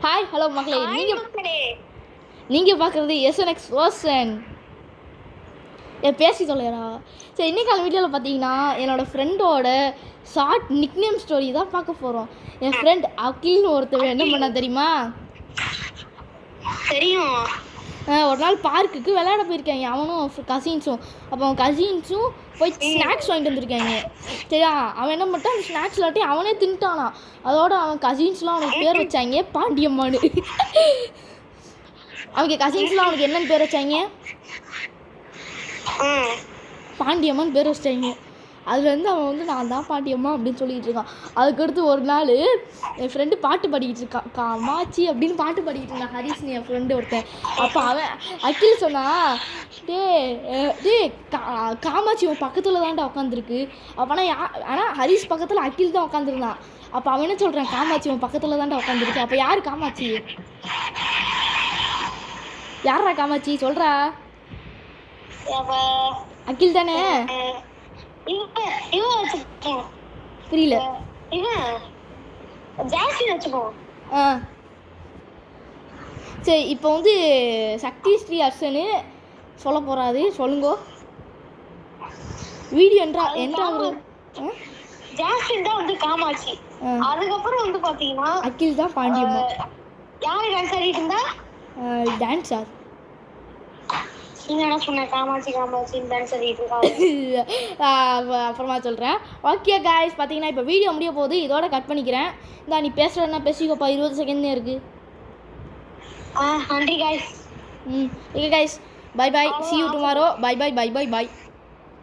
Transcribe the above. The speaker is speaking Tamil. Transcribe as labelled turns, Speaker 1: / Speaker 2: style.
Speaker 1: ஹாய் ஹலோ மக்களே, நீங்கள் பார்க்குறது எஸ்என்எக்ஸ் வேர்சன். பேசி சொல்லுறா. சரி, இன்றைக்கான வீடியோவில் பார்த்தீங்கன்னா என்னோடய ஃப்ரெண்டோட ஷார்ட் நிக்நேம் ஸ்டோரி தான் பார்க்க போகிறோம். என் ஃப்ரெண்ட் அகில்னு ஒருத்தவன் என்ன பண்ணா தெரியுமா?
Speaker 2: தெரியும்.
Speaker 1: ஒரு நாள் பார்க்குக்கு விளையாட போயிருக்காங்க அவனும் கசின்ஸும். அப்போ அவன் கசின்ஸும் போய் ஸ்நாக்ஸ் வாங்கிட்டு வந்திருக்காங்க. சரியா, அவன் என்ன பண்ணிட்டான், அந்த ஸ்நாக்ஸ் இல்லாட்டி அவனே தின்ட்டானா. அதோட அவன் கசின்ஸ்லாம் அவனுக்கு பேர் வச்சாங்க பாண்டியம்மானு. அவங்க கசின்ஸ்லாம் அவனுக்கு என்னென்னு பேர் வச்சாங்க? பாண்டியம்மான்னு பேர் வச்சிட்டாங்க. அதுலேருந்து அவன் வந்து நான் தான் பாண்டியம்மா அப்படின்னு சொல்லிகிட்டு இருக்கான். அதுக்கடுத்து ஒரு நாள் என் ஃப்ரெண்டு பாட்டு பாடிக்கிட்டு இருக்கான். காமாச்சி அப்படின்னு பாட்டு பாடிக்கிட்டு இருந்தான் ஹரிஷ்னு என் ஃப்ரெண்டு ஒருத்தன். அப்போ அவன் அகில் சொன்னான், டே காமாட்சி உன் பக்கத்தில் தான்டா உட்காந்துருக்கு. அப்போனா ஆனால் ஹரிஷ் பக்கத்தில் அகில் தான் உட்காந்துருந்தான். அப்போ அவன் என்ன சொல்கிறான், காமாட்சி உன் பக்கத்தில் தான்டா உட்காந்துருக்கு. அப்போ யார் காமாட்சி? யாரா காமாட்சி சொல்கிறா? அகில் தானே? புரியல. சரி, இப்போ வந்து சக்தி ஸ்ரீ அர்ஷனு சொல்ல போறாரு. சொல்லுங்க. வீடியோ என்றாவது
Speaker 2: ஜாஸ்மின் தான் வந்து காமாட்சி. அதுக்கப்புறம் வந்து பாத்தீங்கன்னா
Speaker 1: அகில் தான் பாண்டியம்மா.
Speaker 2: யாரு டான்ஸ் ஆடிட்டு இருந்தா?
Speaker 1: டான்ஸர். அப்புறமா சொல்கிறேன். ஓகே காய்ஸ், பார்த்தீங்கன்னா இப்போ வீடியோ முடிய போகுது. இதோட கட் பண்ணிக்கிறேன். இந்தா நீ பேசுகிறேன்னா பேசிக்கோப்பா, 20 செகண்ட் இருக்குது.
Speaker 2: நன்றி guys.
Speaker 1: Okay guys, bye bye, see you tomorrow. Bye bye.